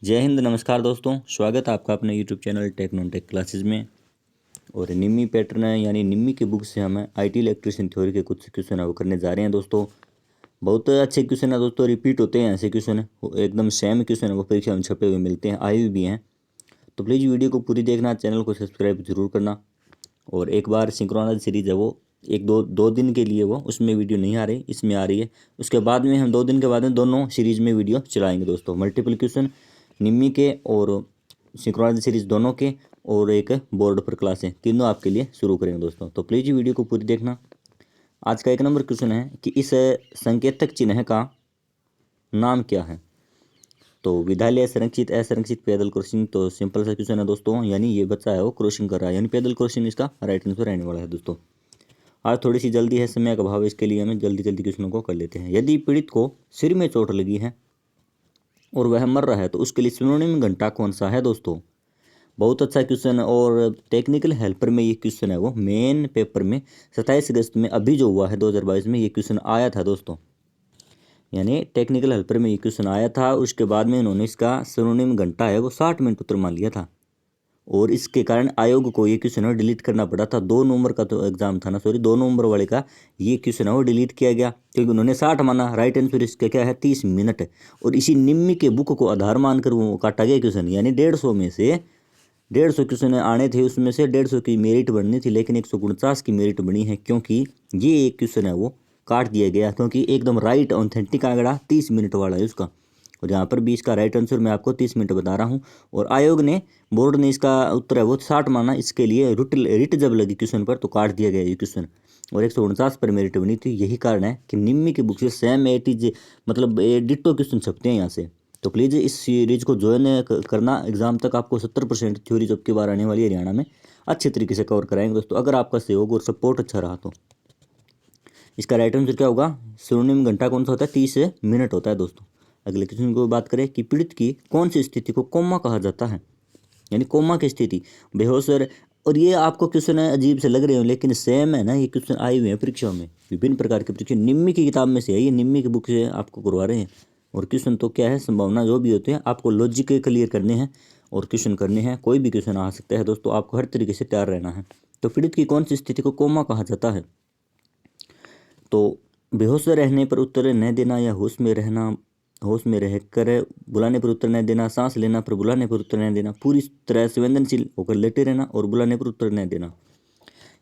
जय हिंद, नमस्कार दोस्तों। स्वागत है आपका अपने यूट्यूब चैनल टेक्नोटेक क्लासेज में। और निम्मी पैटर्न यानी निम्मी की बुक से हमें आईटी इलेक्ट्रिशियन थ्योरी के कुछ क्वेश्चन है वो करने जा रहे हैं दोस्तों। बहुत अच्छे क्वेश्चन है दोस्तों, रिपीट होते हैं ऐसे क्वेश्चन है, एकदम सेम क्वेश्चन है वो परीक्षा में छपे हुए मिलते हैं, आए हुए भी हैं। तो प्लीज़ वीडियो को पूरी देखना, चैनल को सब्सक्राइब जरूर करना। और एक बार सिंक्रोनाइज सीरीज है वो एक दो दिन के लिए, वो उसमें वीडियो नहीं आ रही, इसमें आ रही है। उसके बाद में हम 2 दिन के बाद में दोनों सीरीज में वीडियो चलाएंगे दोस्तों। मल्टीपल क्वेश्चन निम्मी के और सिंक्रोनाइज सीरीज दोनों के, और एक बोर्ड पर क्लास है, तीनों आपके लिए शुरू करेंगे दोस्तों। तो प्लीज़ वीडियो को पूरी देखना। आज का 1 नंबर क्वेश्चन है कि इस संकेतक चिन्ह का नाम क्या है। तो विद्यालय, संरक्षित, असंरक्षित, पैदल क्रॉसिंग। तो सिंपल सा क्वेश्चन है दोस्तों, यानी ये बच्चा है वो क्रॉसिंग कर रहा है, यानी पैदल क्रॉसिंग इसका राइट आंसर रहने वाला है दोस्तों। आज थोड़ी सी जल्दी है, समय का अभाव है, इसके लिए हमें जल्दी जल्दी क्वेश्चनों को कर लेते हैं। यदि पीड़ित को सिर में चोट लगी है और वह मर रहा है तो उसके लिए सिनोनिम घंटा कौन सा है दोस्तों। बहुत अच्छा क्वेश्चन है, और टेक्निकल हेल्पर में ये क्वेश्चन है वो मेन पेपर में 27 अगस्त में अभी जो हुआ है 2022 में ये क्वेश्चन आया था दोस्तों। यानी टेक्निकल हेल्पर में ये क्वेश्चन आया था, उसके बाद में इन्होंने इसका सिनोनिम घंटा है वो 60 मिनट उत्तर मान लिया था। और इसके कारण आयोग को ये क्वेश्चन है डिलीट करना पड़ा था। 2 नवंबर का तो एग्जाम था ना, सॉरी 2 नवंबर वाले का ये क्वेश्चन है वो डिलीट किया गया, क्योंकि उन्होंने 60 माना। राइट आंसर इसका क्या है, 30 मिनट। और इसी निम्मी के बुक को आधार मानकर वो काटा गया क्वेश्चन, यानी 150 में से 150 क्वेश्चन आने थे, उसमें से 150 की मेरिट बननी थी, लेकिन 149 की मेरिट बनी है, क्योंकि ये एक क्वेश्चन है वो काट दिया गया, क्योंकि एकदम राइट ऑथेंटिक आंकड़ा 30 मिनट वाला है उसका। और यहाँ पर भी इसका राइट आंसर मैं आपको 30 मिनट बता रहा हूँ। और आयोग ने, बोर्ड ने इसका उत्तर है वो 60 माना, इसके लिए रिट जब लगी क्वेश्चन पर तो काट दिया गया ये क्वेश्चन, और 149 पर मेरिट बनी थी। यही कारण है कि निम्मी की बुक से सेम एटीज मतलब डिट्टो क्वेश्चन छपते हैं यहाँ से। तो प्लीज़ इस सीरीज को ज्वाइन करना, एग्जाम तक आपको 70% थ्योरी जब की बार आने वाली है हरियाणा में, अच्छे तरीके से कवर कराएंगे दोस्तों, अगर आपका सहयोग और सपोर्ट अच्छा रहा तो। इसका राइट आंसर क्या होगा, सिनोनिम घंटा कौन सा होता है, 30 मिनट होता है दोस्तों। अगले क्वेश्चन को बात करें कि पीड़ित की कौन सी स्थिति को कोमा कहा जाता है, यानी कोमा की स्थिति, बेहोश। और ये आपको क्वेश्चन अजीब से लग रहे हो, लेकिन सेम है ना, ये क्वेश्चन आए हुए हैं परीक्षा में, विभिन्न प्रकार के परीक्षा निम्मी की किताब में से है, ये निम्मी की बुक से आपको करवा रहे हैं। और क्वेश्चन तो क्या है, संभावना जो भी होते हैं आपको लॉजिक क्लियर करने हैं और क्वेश्चन करने हैं। कोई भी क्वेश्चन आ सकता है दोस्तों, आपको हर तरीके से तैयार रहना है। तो पीड़ित की कौन सी स्थिति को कोमा कहा जाता है। तो बेहोश रहने पर उत्तर न देना, या होश में रहना, होश में रहकर बुलाने पर उत्तर न देना, सांस लेना पर बुलाने पर उत्तर न देना, पूरी तरह संवेदनशील होकर लेटे रहना और बुलाने पर उत्तर न देना।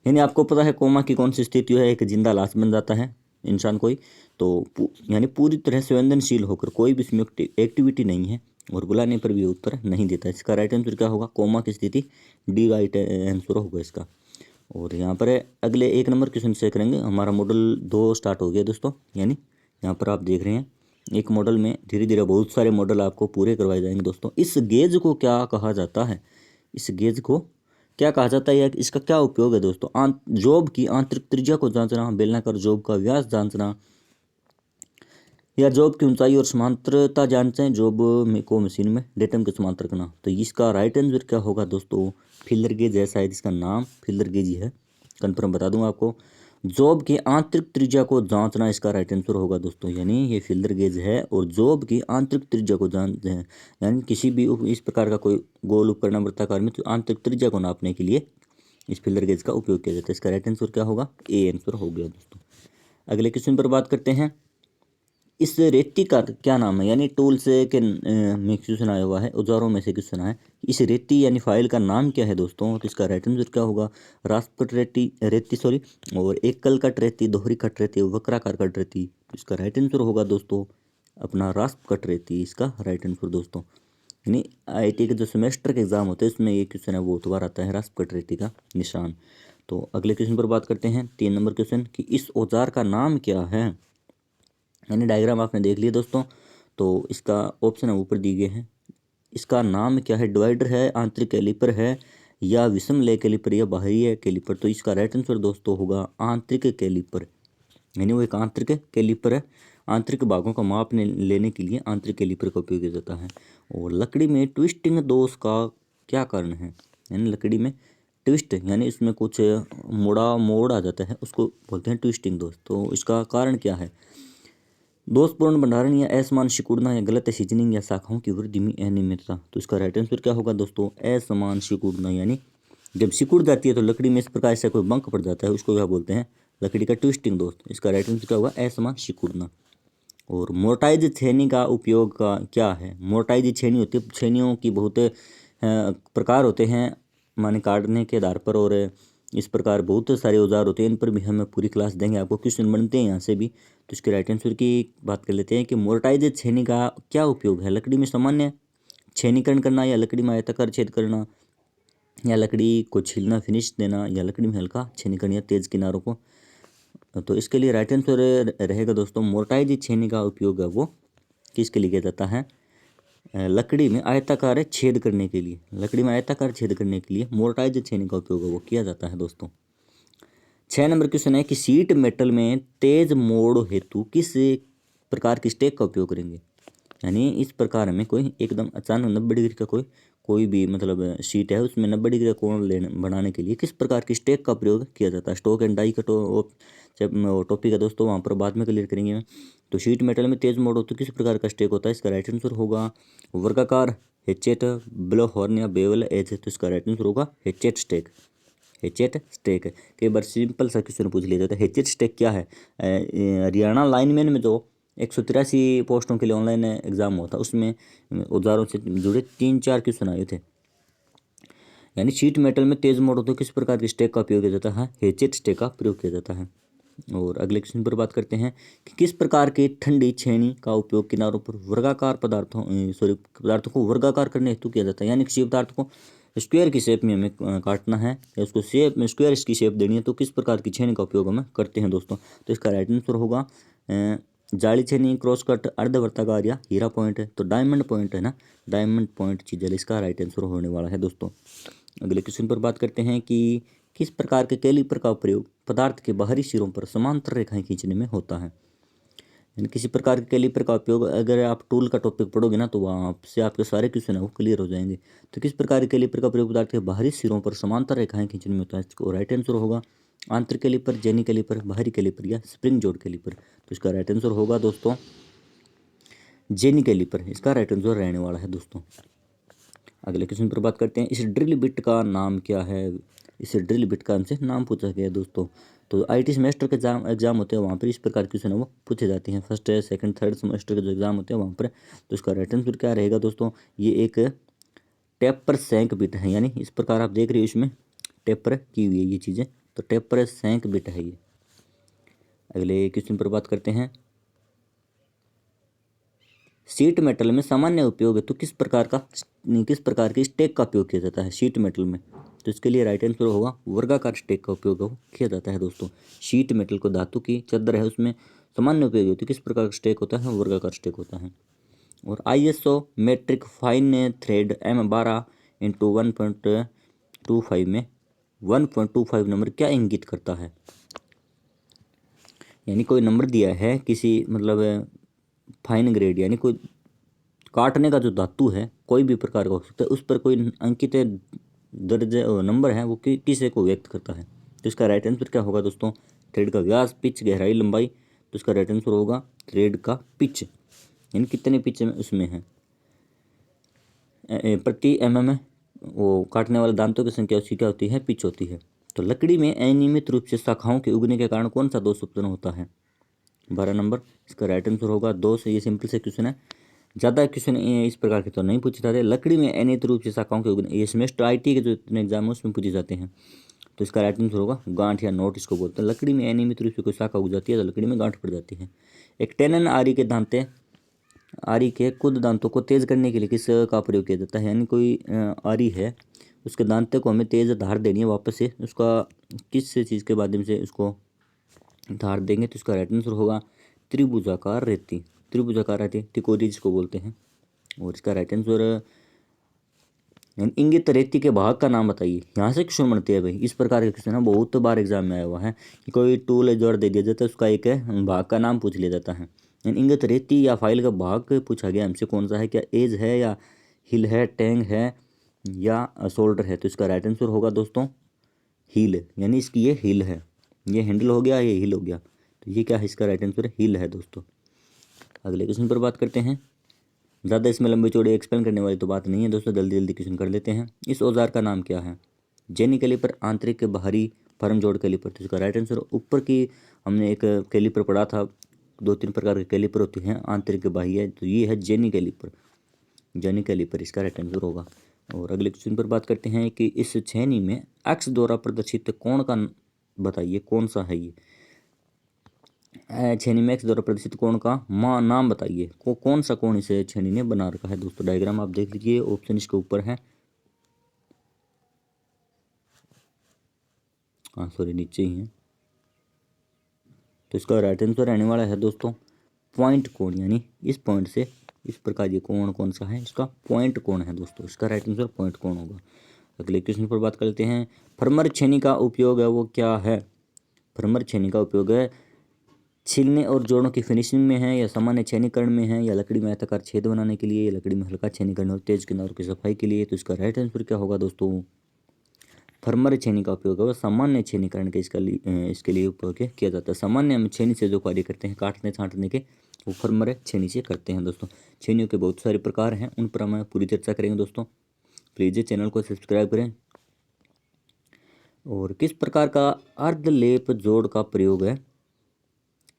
यानी आपको पता है कोमा की कौन सी स्थिति है, एक जिंदा लाश बन जाता है इंसान कोई, तो यानी पूरी तरह संवेदनशील होकर कोई भी इसमें एक्टिविटी नहीं है, और बुलाने पर भी उत्तर नहीं देता। इसका राइट आंसर क्या होगा, कोमा की स्थिति, डी राइट आंसर होगा इसका। और यहाँ पर अगले 1 नंबर क्वेश्चन से करेंगे। हमारा मॉडल 2 स्टार्ट हो गया दोस्तों, यानी यहाँ पर आप देख रहे हैं एक मॉडल में धीरे धीरे बहुत सारे मॉडल आपको पूरे करवाए जाएंगे दोस्तों। इस गेज को क्या कहा जाता है, इस गेज को क्या कहा जाता है, या इसका क्या उपयोग है दोस्तों। जॉब की आंतरिक त्रिज्या को जांचना, बेलनाकार जॉब का व्यास जांचना, या जॉब की ऊंचाई और समांतरता जांचें, जॉब में को मशीन में डेटम के समांतर करना। तो इसका राइट आंसर क्या होगा दोस्तों, फिलर गेज है, शायद इसका नाम फिलर गेज ही है, कंफर्म बता दूंगा आपको। जॉब की आंतरिक त्रिज्या को जांचना इसका राइट आंसर होगा दोस्तों, यानी ये फिलर गेज है, और जॉब की आंतरिक त्रिज्या को जांच है, यानी किसी भी इस प्रकार का कोई गोल उपकरण वृत्ताकार में तो आंतरिक त्रिज्या को नापने के लिए इस फिलर गेज का उपयोग किया जाता है। इसका राइट आंसर क्या होगा, ए आंसर हो गया दोस्तों। अगले क्वेश्चन पर बात करते हैं। इस रेती का क्या नाम है, यानी टूल से के में क्वेश्चन आया हुआ है, औजारों में से क्वेश्चन आया है। इस रेती यानी फाइल का नाम क्या है दोस्तों। तो इसका राइट आंसर क्या होगा, रास्प कट रेती सॉरी, और एकल कट रेती, दोहरी कट रेती, वक्राकार कट रेती। इसका राइट आंसर होगा दोस्तों अपना रास्प कट रेती, इसका राइट आंसर दोस्तों। यानी IIT के जो सेमेस्टर के एग्जाम होते हैं उसमें ये क्वेश्चन है वो 2 बार आता है, रास्प कट रेती का निशान। तो अगले क्वेश्चन पर बात करते हैं, 3 नंबर क्वेश्चन कि इस औजार का नाम क्या है। यानी डायग्राम आपने देख लिया दोस्तों, तो इसका ऑप्शन है ऊपर दिए गए हैं। इसका नाम क्या है, डिवाइडर है, आंतरिक कैलिपर है, या विषम लय कैलिपर, या बाहरी कैलिपर। तो इसका राइट आंसर दोस्तों होगा आंतरिक कैलिपर, यानी वो एक आंतरिक कैलिपर है। आंतरिक भागों का माप लेने के लिए आंतरिक कैलिपर का उपयोग किया जाता है। और लकड़ी में ट्विस्टिंग दोष का क्या कारण है, यानी लकड़ी में ट्विस्ट यानी इसमें कुछ मोड़ आ जाता है, उसको बोलते हैं ट्विस्टिंग दोष। तो इसका कारण क्या है, दोषपूर्ण भंडारण या असमान सिकुड़ना या गलत सीजनिंग या शाखाओं की वृद्धि में अनियमितता। तो इसका राइट आंसर क्या होगा दोस्तों, असमान सिकुड़ना, यानी जब सिकुड़ जाती है तो लकड़ी में इस प्रकार से कोई बंक पड़ जाता है, उसको क्या बोलते हैं, लकड़ी का ट्विस्टिंग दोस्त। इसका राइट आंसर क्या होगा, असमान सिकुड़ना। और मोर्टाइज छेनी का उपयोग का क्या है। मोर्टाइज छेनी होती है, छेनियों की बहुत प्रकार होते हैं माने काटने के आधार पर, और इस प्रकार बहुत सारे औजार होते हैं, इन पर भी हम पूरी क्लास देंगे आपको, क्वेश्चन बनते हैं यहाँ से भी। तो इसके राइट आंसर की बात कर लेते हैं कि मोर्टाइज छेनी का क्या उपयोग है। लकड़ी में सामान्य छेनीकरण करना, या लकड़ी में आयताकार छेद करना, या लकड़ी को छीलना फिनिश देना, या लकड़ी में हल्का छेनीकरण या तेज किनारों को। तो इसके लिए राइट आंसर रहेगा दोस्तों, मोर्टाइज छेनी का उपयोग है वो किसके लिए किया जाता है, लकड़ी में आयताकार छेद करने के लिए। लकड़ी में आयताकार छेद करने के लिए मोर्टाइज छेनी का उपयोग है वो किया जाता है दोस्तों। 6 नंबर क्वेश्चन है कि सीट मेटल में तेज मोड़ हेतु किस प्रकार की स्टेक का उपयोग करेंगे। यानी इस प्रकार में कोई एकदम अचानक 90 डिग्री का कोई भी मतलब शीट है, उसमें 90 डिग्री का कोण लेने बनाने के लिए किस प्रकार की स्टेक का प्रयोग किया जाता है। स्टोक एंड डाई का टॉपिक है दोस्तों, वहाँ पर बाद में क्लियर करेंगे। तो शीट मेटल में तेज मोड़ हो तो किस प्रकार का स्टेक होता है। इसका राइट आंसर होगा वर्गाकार हेचेट ब्लो हॉर्न या बेवल एज। तो इसका राइट आंसर होगा हेचेट स्टेक। हेचेट स्टेक कई बार सिंपल सा क्वेश्चन पूछ लिया जाता है, हेचेट स्टेक क्या है। हरियाणा लाइनमैन में जो 183 पोस्टों के लिए ऑनलाइन एग्जाम हुआ था, उसमें औजारों से जुड़े 3-4 क्वेश्चन आए थे। यानी शीट मेटल में तेज मोड़ हो तो किस प्रकार के स्टेक का उपयोग किया जाता है, हेचेट स्टेक का प्रयोग किया जाता है। और अगले क्वेश्चन पर बात करते हैं कि किस प्रकार की ठंडी छेनी का उपयोग किनारों पर वर्गाकार पदार्थों को वर्गाकार करने हेतु किया जाता है। यानी किसी पदार्थ को स्क्वायर की शेप में हमें काटना है, या उसको शेप में स्क्वायर की शेप देनी है, तो किस प्रकार की छेनी का उपयोग हमें करते हैं दोस्तों। तो इसका राइट आंसर होगा जाली छेनी, क्रॉस कट, अर्धवर्ताकार या हीरा पॉइंट है। तो डायमंड पॉइंट है ना, डायमंड पॉइंट चीज़ इसका राइट आंसर होने वाला है दोस्तों। अगले क्वेश्चन पर बात करते हैं कि किस प्रकार के कैलिपर का प्रयोग पदार्थ के बाहरी सिरों पर समांतर रेखाएं खींचने में होता है। यानी किसी प्रकार के कैलिपर का उपयोग, अगर आप टूल का टॉपिक पढ़ोगे ना तो वहाँ से आपके सारे क्वेश्चन है वो क्लियर हो जाएंगे। तो किस प्रकार के कैलिपर का प्रयोग पदार्थ के बाहरी सिरों पर समांतर रेखाएं खींचने में होता है। इसको राइट आंसर होगा आंतरिक कैलिपर, जेनी कैलिपर, बाहरी कैलिपर या स्प्रिंग जोड़ कैलिपर। तो इसका राइट आंसर होगा दोस्तों जेनी कैलिपर, इसका राइट आंसर रहने वाला है दोस्तों। अगले क्वेश्चन पर बात करते हैं, इस ड्रिल बिट का नाम क्या है। इस ड्रिल बिट का हमसे नाम पूछा गया है दोस्तों। तो आईटी सेमेस्टर के एग्जाम होते हैं, वहाँ पर इस प्रकार क्वेश्चन है वो पूछे जाते हैं। फर्स्ट है, सेकंड, थर्ड सेमेस्टर के जो एग्जाम होते हैं वहाँ पर। तो इसका राइट आंसर क्या रहेगा दोस्तों, ये एक टेपर सैंक बिट है। यानी इस प्रकार आप देख रहे हो इसमें टेपर की हुई है ये चीज़ें, तो टेपर सैंक बिट है ये। अगले क्वेश्चन पर बात करते हैं, शीट मेटल में सामान्य उपयोग है तो किस प्रकार की स्टेक का उपयोग किया जाता है शीट मेटल में। तो इसके लिए राइट आंसर होगा वर्गाकार स्टेक का उपयोग किया जाता है दोस्तों। शीट मेटल को धातु की चादर है, उसमें सामान्य उपयोग होती है, किस प्रकार का स्टेक होता है, वर्गाकार स्टेक होता है। और ISO metric fine thread M12/1.25 में 1.25 नंबर क्या इंगित करता है। यानी कोई नंबर दिया है किसी मतलब फाइन ग्रेड, यानी कोई काटने का जो धातु है कोई भी प्रकार का हो सकता है, उस पर कोई अंकित दर्जे नंबर है वो किसे को व्यक्त करता है। तो इसका राइट आंसर क्या होगा दोस्तों, थ्रेड का व्यास, पिच, गहराई, लंबाई। तो इसका राइट आंसर होगा थ्रेड का पिच, यानी कितने पिच में उसमें है। प्रति mm वो काटने वाले दांतों की संख्या उसकी क्या होती है, पिच होती है। तो लकड़ी में अनियमित रूप से शाखाओं के उगने के कारण कौन सा दोष उत्पन्न होता है। 12 नंबर, इसका राइट आंसर होगा दोष। ये सिंपल से क्वेश्चन है, ज़्यादा क्वेश्चन इस प्रकार के तो नहीं पूछे जाते। लकड़ी में अनियमित रूप से शाखाओं के उगने, ये सेमेस्टर IT के जो इतने एग्जाम है उसमें पूछे जाते हैं। तो इसका राइट आंसर होगा गांठ या नोट इसको बोलते हैं। लकड़ी में अनियमित रूप से कोई शाखा उग जाती है तो लकड़ी में गांठ पड़ जाती है। एक टेनन आरी के कुद दांतों को तेज करने के लिए किस का प्रयोग किया जाता है। यानी कोई आरी है, उसके दांते को हमें तेज धार देनी है वापस से, उसका किस चीज़ के माध्यम से उसको धार देंगे। तो इसका राइट आंसर होगा त्रिभुजाकार रेती, तिकोरी जिसको बोलते हैं। और इसका राइट आंसर इंगित रेती के भाग का नाम बताइए। यहाँ से क्वेश्चन बनते हैं भाई, इस प्रकार के क्वेश्चन बहुत बार एग्जाम में आया हुआ है कि कोई टूल जोड़ दे दिया जाता है, उसका एक भाग का नाम पूछ लिया जाता है। इंगित रेती या फाइल का भाग पूछा गया हमसे कौन सा है, क्या एज है या हिल है, टैंग है या शोल्डर है। तो इसका राइट आंसर होगा दोस्तों हील, यानी इसकी ये हील है, ये हैंडल हो गया, ये हील हो गया। तो ये क्या है, इसका राइट आंसर हील है दोस्तों। अगले क्वेश्चन पर बात करते हैं। ज़्यादा इसमें लंबी चौड़ी एक्सप्लेन करने वाली तो बात नहीं है दोस्तों, जल्दी जल्दी क्वेश्चन कर लेते हैं। इस औजार का नाम क्या है? जेनी कैलिपर, आंतरिक बाहरी फर्म जोड़ कैलिपर। तो इसका राइट आंसर ऊपर की हमने एक कैलिपर पढ़ा था, 2-3 प्रकार के कैलिपर होते हैं, आंतरिक बाह्य, तो ये है जेनी कैलिपर। जेनी कैलिपर इसका राइट आंसर होगा। और अगले क्वेश्चन पर बात करते हैं कि इस छेनी में एक्स द्वारा प्रदर्शित कोण का बताइए, कौन सा है ये? छेनी में एक्स द्वारा प्रदर्शित कोण का नाम बताइए, कौन सा कोण इसे छेनी ने बना रखा है? दोस्तों डायग्राम आप देख लीजिए, ऑप्शन इसके ऊपर है, हाँ सॉरी नीचे ही है। तो इसका राइट आंसर रहने वाला है दोस्तों पॉइंट कोण, यानी इस पॉइंट से इस प्रकार ये कोण कौन सा है? इसका पॉइंट कोण है दोस्तों, इसका राइट आंसर पॉइंट कोण होगा। अगले क्वेश्चन पर बात करते हैं। फर्मर छेनी का उपयोग है वो क्या है? फर्मर छेनी का उपयोग है छीलने और जोड़ों की फिनिशिंग में है, या सामान्य छेनीकरण में है, या लकड़ी में आयताकार छेद बनाने के लिए, या लकड़ी में हल्का छेनीकरण और तेज किनारों की सफाई के लिए। तो इसका राइट आंसर क्या होगा दोस्तों? फर्मर छेनी का उपयोग है वो सामान्य छेनीकरण के इसके लिए उपयोग किया जाता है। सामान्य हम छेनी से जो कार्य करते हैं काटने छांटने के, वो फर्मर छेनी से करते हैं दोस्तों। छेनियों के बहुत सारे प्रकार हैं, उन पर हम पूरी चर्चा करेंगे दोस्तों। प्लीज़ चैनल को सब्सक्राइब करें। और किस प्रकार का अर्धलेप जोड़ का प्रयोग है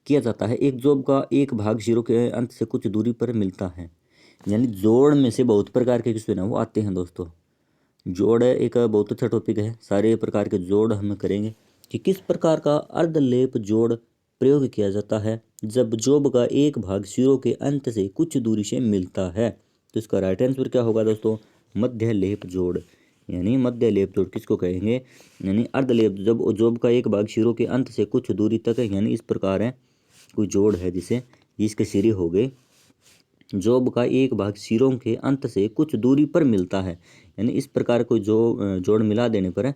किया जाता है? एक जोड़ का एक भाग सिरों के अंत से कुछ दूरी पर मिलता है, यानी जोड़ में से बहुत प्रकार के क्वेश्चन है वो आते हैं दोस्तों। जोड़ एक बहुत अच्छा टॉपिक है, सारे प्रकार के जोड़ हम करेंगे कि किस प्रकार का अर्धलेप जोड़ प्रयोग किया जाता है जब जोड़ का एक भाग सिरों के अंत से कुछ दूरी से मिलता है। तो इसका राइट आंसर क्या होगा दोस्तों? मध्य लेप जोड़, यानी मध्य लेप जोड़ किसको कहेंगे? यानी अर्धलेप, जब जोड़ का एक भाग सिरों के अंत से कुछ दूरी तक है, यानी इस प्रकार है कोई जोड़ है जिसे इसके सिरे हो गए, जोड़ का एक भाग सिरों के अंत से कुछ दूरी पर मिलता है, यानी इस प्रकार कोई जोड़ मिला देने पर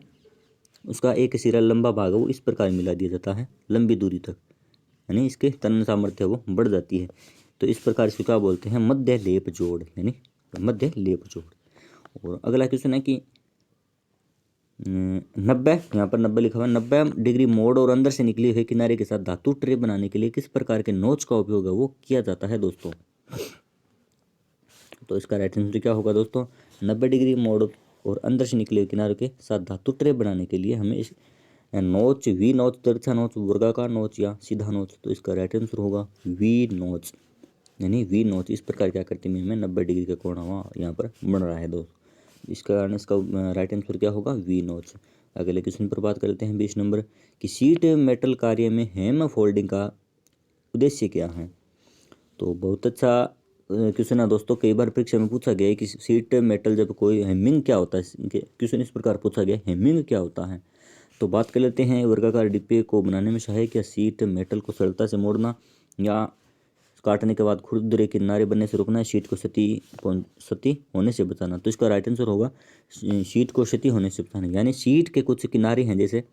उसका एक सिरा लंबा भाग है वो इस प्रकार मिला दिया जाता है लंबी दूरी तक, यानी इसके तनन सामर्थ्य वो बढ़ जाती है। तो इस प्रकार इसको क्या बोलते हैं? मध्य लेप जोड़, यानी मध्य लेप जोड़। और अगला क्वेश्चन है कि 90, यहाँ पर 90 लिखा हुआ है, 90 डिग्री मोड़ और अंदर से निकली हुई किनारे के साथ धातु ट्रे बनाने के लिए किस प्रकार के नोच का उपयोग है वो किया जाता है दोस्तों? तो इसका राइट आंसर क्या होगा दोस्तों? 90 डिग्री मोड़ और अंदर से निकले हुए किनारे के साथ धातु ट्रे बनाने के लिए हमें इस नोच, वी नोच, तिरछा नोच, वर्गाकार नोच या सीधा नोच। तो इसका राइट आंसर होगा वी नोच, यानी वी नोच। इस प्रकार क्या करते हैं, हमें 90 डिग्री का कोण यहाँ पर बन रहा है दोस्तों, इस कारण इसका राइट आंसर क्या होगा? वी नोच। अगले क्वेश्चन पर बात करते हैं 20 नंबर कि शीट मेटल कार्य में हेम फोल्डिंग का उद्देश्य क्या है? तो बहुत अच्छा क्वेश्चन है दोस्तों, कई बार परीक्षा में पूछा गया है कि शीट मेटल जब कोई हेमिंग क्या होता है, क्वेश्चन इस प्रकार पूछा गया हेमिंग क्या होता है। तो बात कर लेते हैं, वर्गाकार डिब्बे को बनाने में सहायक या शीट मेटल को सरलता से मोड़ना या काटने के बाद खुरदरे किनारे बनने से रोकना है, शीट को क्षति होने से बचाना। तो इसका राइट आंसर होगा शीट को क्षति होने से बचाना, यानी शीट के कुछ किनारे हैं, जैसे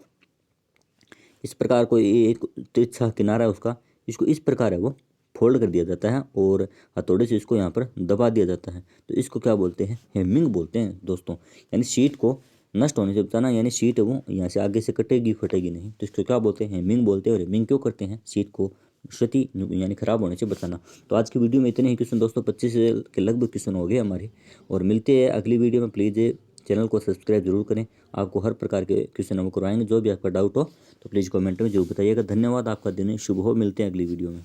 इस प्रकार कोई एक तिरछा किनारा है उसका, इसको इस प्रकार है वो फोल्ड कर दिया जाता है और हथौड़े से इसको यहाँ पर दबा दिया जाता है। तो इसको क्या बोलते हैं? हेमिंग बोलते हैं दोस्तों, यानी शीट को नष्ट होने से बचाना, यानी शीट वो यहाँ से आगे से कटेगी फटेगी नहीं। तो इसको क्या बोलते हैं? हेमिंग बोलते हैं। और हेमिंग क्यों करते हैं? शीट को क्षति यानी खराब होने से बचाना। तो आज की वीडियो में इतने ही क्वेश्चन दोस्तों, 25 के लगभग क्वेश्चन हो गए हमारे, और मिलते हैं अगली वीडियो में। प्लीज़ चैनल को सब्सक्राइब जरूर करें, आपको हर प्रकार के क्वेश्चन हम करवाएंगे। जो भी आपका डाउट हो तो प्लीज़ कमेंट में जरूर बताइएगा। धन्यवाद, आपका दिन शुभ हो। मिलते हैं अगली वीडियो में।